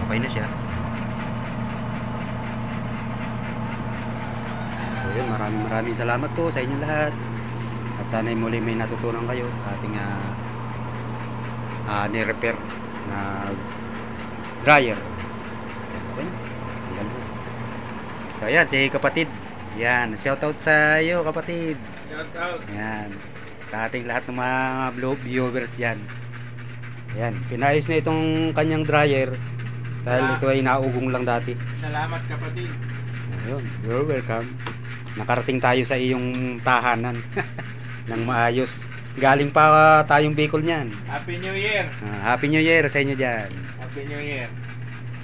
Okay na siya. So yun, maraming salamat po sa inyong lahat. At sana'y muli may natutunan kayo sa ating ni-repair na dryer. Okay na. So ayan, si kapatid. Yan, shoutout sa iyo kapatid. Shoutout. Yan, sa ating lahat ng mga viewers dyan. Yan, pinayos na itong kanyang dryer dahil ito ay naugong lang dati. Salamat kapatid. Ayun, you're welcome. Nakarating tayo sa iyong tahanan ng maayos. Galing pa tayong Bicol niyan. Happy New Year. Happy New Year sa inyo dyan. Happy New Year.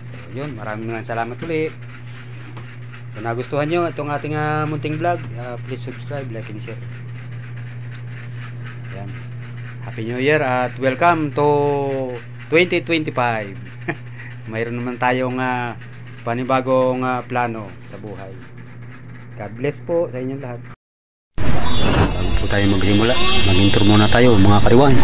So yun, maraming salamat ulit. Kung nagustuhan nyo itong ating munting vlog, please subscribe, like and share. Yan. Happy New Year at welcome to 2025. Mayroon naman tayong panibagong plano sa buhay. God bless po sa inyong lahat. Bago po tayo magsimula, mag-intro muna tayo mga kariwans.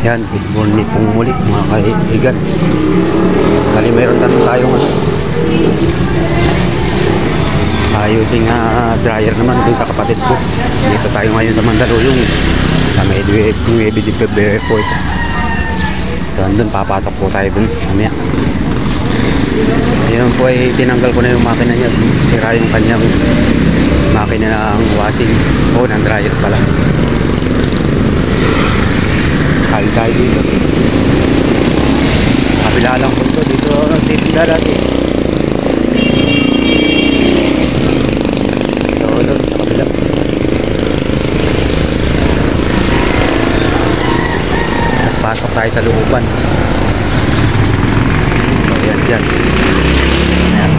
Yan, good morning pong muli mga kaibigan. Kali mayroon tayong ayusing dryer naman dun sa kapatid ko. Dito tayo ngayon sa Mandaluyong sa may EBDPB po ito. So andun, papasok po tayo dun mamaya. Yun po ay tinanggal ko na yung makina niya. Sira yung kanyang makina ng washing o ng dryer pala. Kali tayo dito. Kabila lang po ito. Dito nagtitinda dati. So doon sa kabila. Mas pasok tayo sa looban. So yan dyan. Ayan.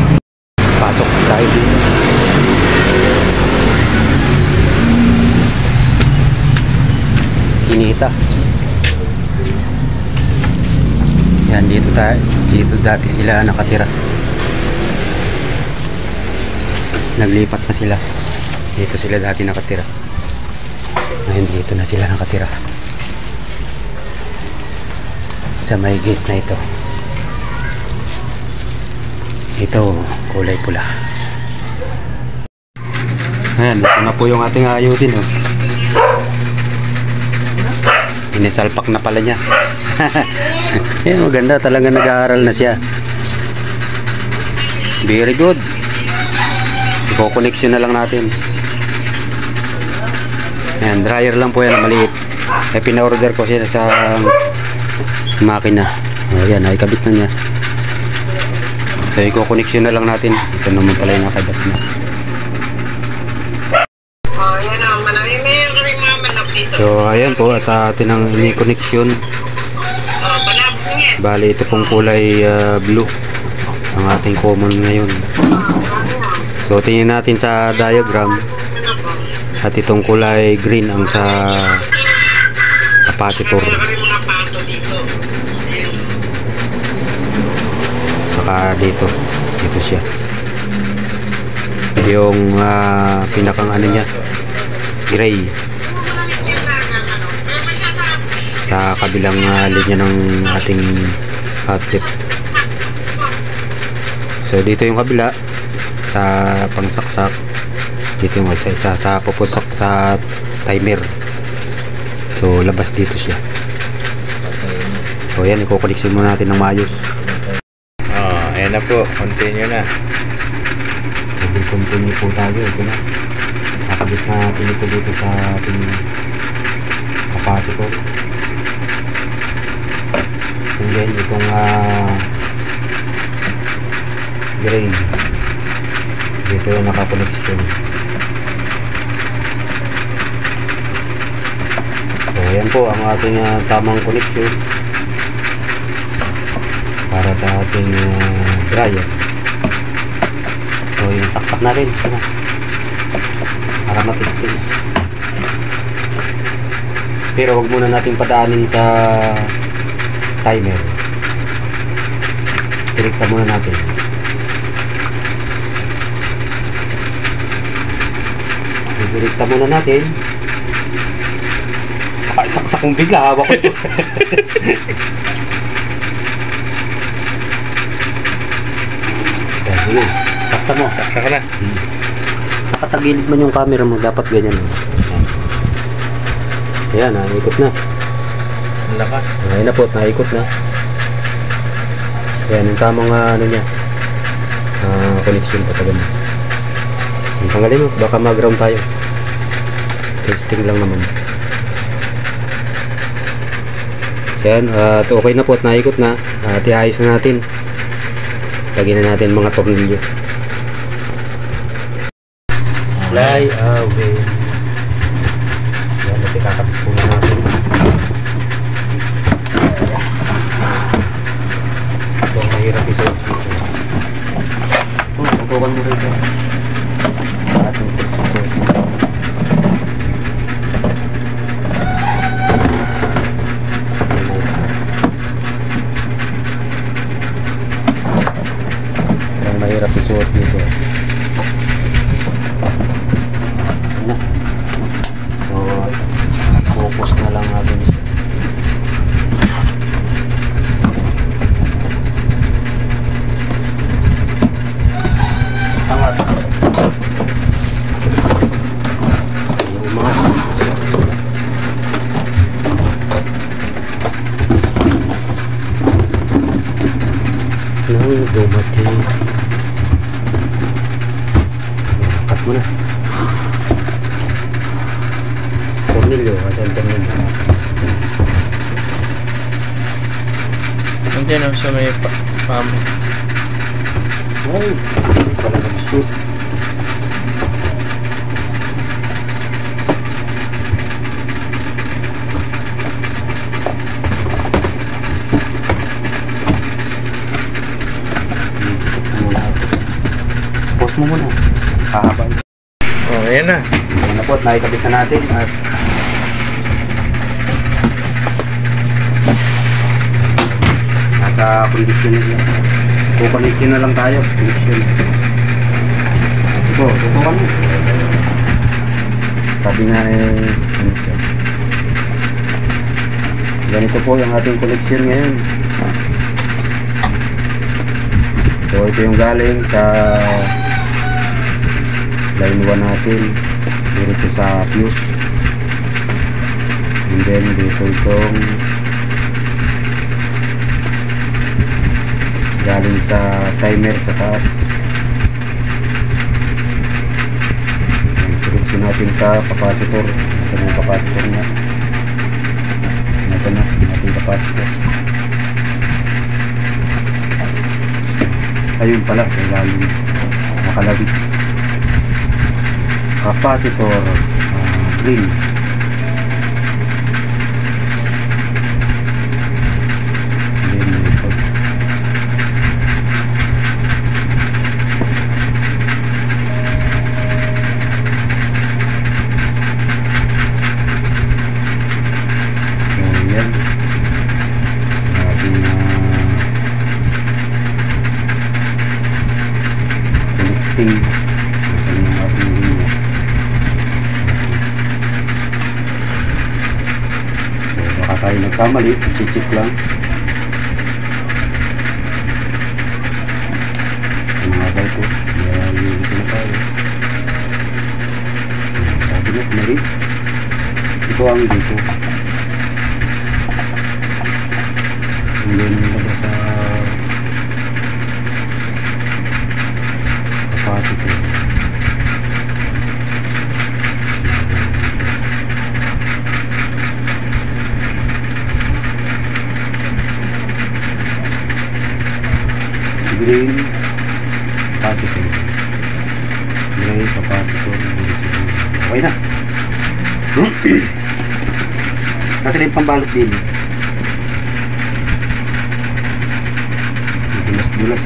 Pasok tayo dito. Kinita. Yan, dito dati sila nakatira. Naglipat na sila. Dito sila dati nakatira. Ngayon dito na sila nakatira. Sa may gate na ito. Ito, kulay pula. Ayan, ito na po yung ating ayusin. Oh. Inisalpak na pala niya. Yan, maganda talaga, nag-aaral na siya. Very good. Iko-connection na lang natin. Ayan, dryer lang po yan na maliit. Eh, pina-order ko siya sa makina. O yan, nakikabit na niya. So, iko-connection na lang natin. Ito naman pala yung nakabat na. So ayan po, at atin ang ini-connection. Bali ito pong kulay blue ang ating common ngayon. So tingnan natin sa diagram. At itong kulay green ang sa capacitor. Saka dito siya. Yung pinakang ano niya, gray. Sa kabilang linya ng ating outlet. So dito yung kabila sa pangsaksak, dito yung isa sa pupusak sa timer. So labas dito siya. So yan, iko-connection muna natin ng maayos. Ayan na po, continue na. Continue po tayo. Ito na, nakabit na natin ito dito sa ating capacitor. And then itong green dito yung nakakoneksyon. So ayan po ang ating tamang koneksyon para sa ating dryer. So yung saksak natin para matistis, pero wag muna natin padaanin sa timer. Direkta muna natin. Direkta muna natin Pakisaksak kong bigla, hawak ko ito. Sige, sakta mo. Saksa ka na. Nakatagilid man yung camera mo, dapat ganyan. Ayan, naikot na. Ang lakas. Ayun na po, naikot na. Ayan, yung tamang ano niya. Connection pa tagal mo. Tanggalin mo, baka mag-ground tayo. Testing lang naman. So yan, at okay na po at naikot na. At iayos na natin. Lagyan na natin mga tornilyo. Fly away. Yan, natin kakapit po na natin. Ito ang mahirap ito. Tutukan mo rin ito. Ating tutukan. Ang mahirap isuot dito. So, focus na lang natin siya. Tangat. Yung mga nang dumating. Cut mo na. Tornilyo, asan tornilyo? Nandiyan sa may pam. Ay, pala nag-shoot. Pause mo muna. Hahaba. Oh, ayan na. Ayan na po, nakikabit na natin at nasa kondisyon nila. Kukonectin na lang tayo. Kondisyon. Ito, tutukan mo. Sabi nga ano siya. Ganito po yung ating connection ngayon. So ito yung galing sa line 1 natin dito sa fuse, and then dito itong galing sa timer sa taas. Connection natin sa capacitor. Ito yung capacitor niya. Ito na ating capacitor. Ayun pala, galing nakalabit. Capacitor green. Ayan. Ating connecting. Baka tayo nagkamali, check lang. Mga bago, yan yung ito na tayo. Sabi na, mali. Ito ang dito. And then, labas sa capacitor. Green capacitor. Gray capacitor. Okay na. Kasi na yung pambalot din. Bulas-bulas.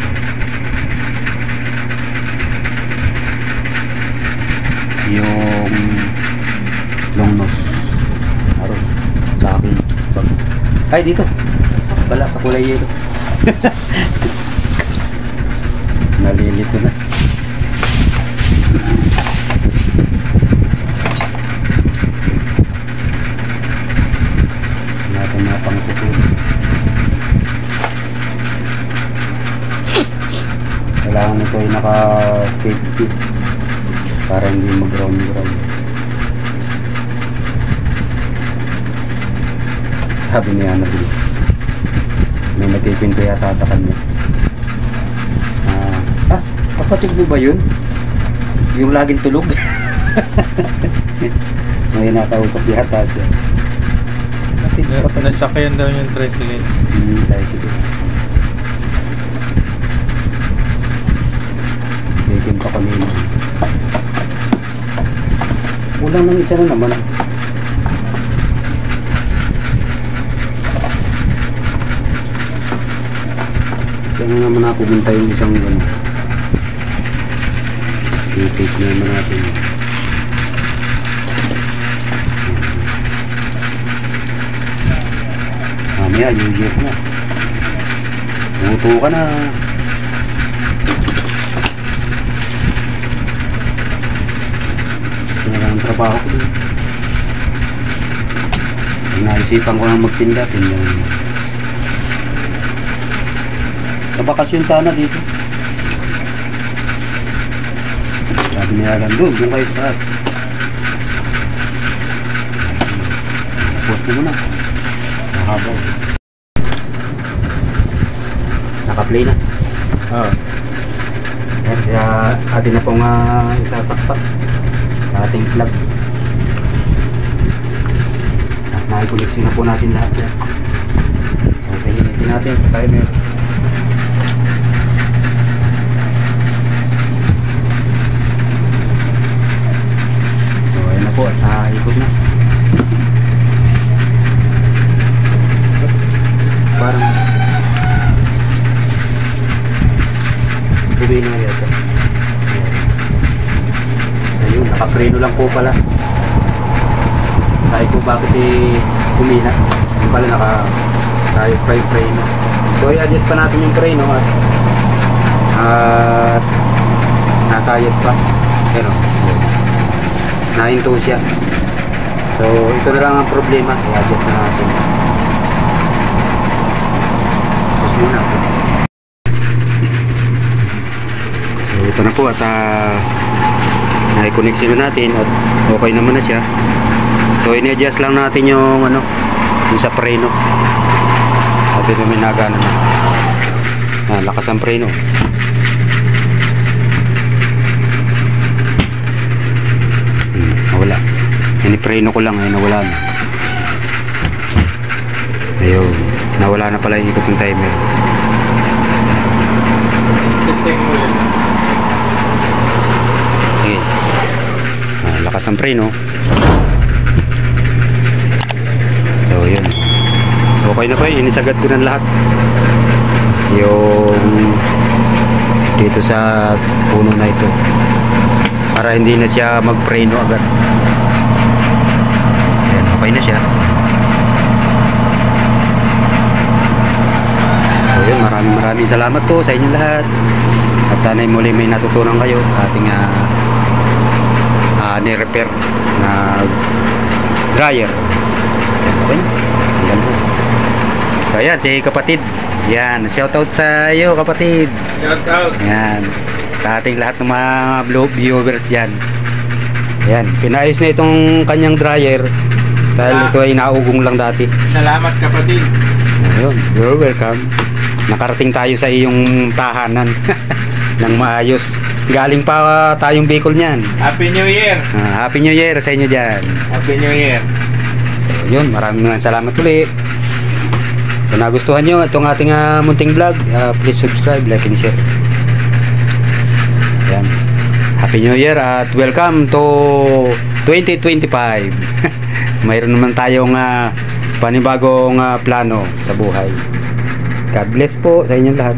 Yung long nose. Aron. Sa akin. Ay, dito. Bala, sa kulay yelo. Nalilito na. naka safety para hindi mag-round. Sabi niya na din, may nagkikwento yata sa kanya. Kapatid mo ba yun? Yung laging tulog? May nakausap yata siya. Kapatid. Nasakayan daw yung tricycle. Tricycle. Bigyan pa kanina. Ulang ng isa na naman. Kaya na naman ako pumunta yung isang gano'n. I-take na naman natin. Mamaya, yuyuk na. Muto ka na. Ito na lang ang trabaho ko din. Pag naisipan ko lang magtinda, tinda. Sa bakasyon sana dito. Sabi niya lang doon kayo sa taas. Post mo muna. Mahabaw. Naka-play na. Oo. Kaya atin na pong isasaksak sa ating plug. At nakikoneksi na po natin lahat yan. So, pahinitin natin sa timer. Po at ikot na. Parang tuloy na yata. Ayun, nakapreno lang po pala. Tayo po bakit kumina. Yung pala naka preno. So i-adjust pa natin yung preno at nasayad pa. Pero nahinto siya. So ito na lang ang problema, i-adjust na natin. Tapos muna. So ito na po at na-connect na natin at okay naman na siya. So ini-adjust lang natin yung yung sa preno. At ito may nagana na. Lakas ang preno. Wala. Ini-preno ko lang ay nawala na. Ayun. Nawala na pala yung ikot ng timer. Testing mo yun. Okay. Lakas ang preno. So yun. Okay na pa yun. Inisagad ko ng lahat. Yung dito sa puno na ito. Para hindi na siya mag-preno agad. Ayan, okay na siya. So yun, maraming salamat po sa inyong lahat. At sana muli may natutunan kayo sa ating ni-repair na dryer. Okay. Ayan po. So ayan, si kapatid. Yan, shoutout sa iyo kapatid. Shoutout. Yan. Sa ating lahat ng mga viewers dyan. Ayan, pinayos na itong kanyang dryer dahil ito ay naugong lang dati. Salamat kapatid. Ayun, you're welcome. Nakarating tayo sa iyong tahanan ng maayos. Galing pa tayong Bicol niyan. Happy New Year. Happy New Year sa inyo dyan. Happy New Year. So yun, maraming salamat ulit. Kung nagustuhan nyo itong ating munting vlog, please subscribe, like and share. Ayan. Happy New Year at welcome to 2025. Mayroon naman tayong panibagong plano sa buhay. God bless po sa inyong lahat.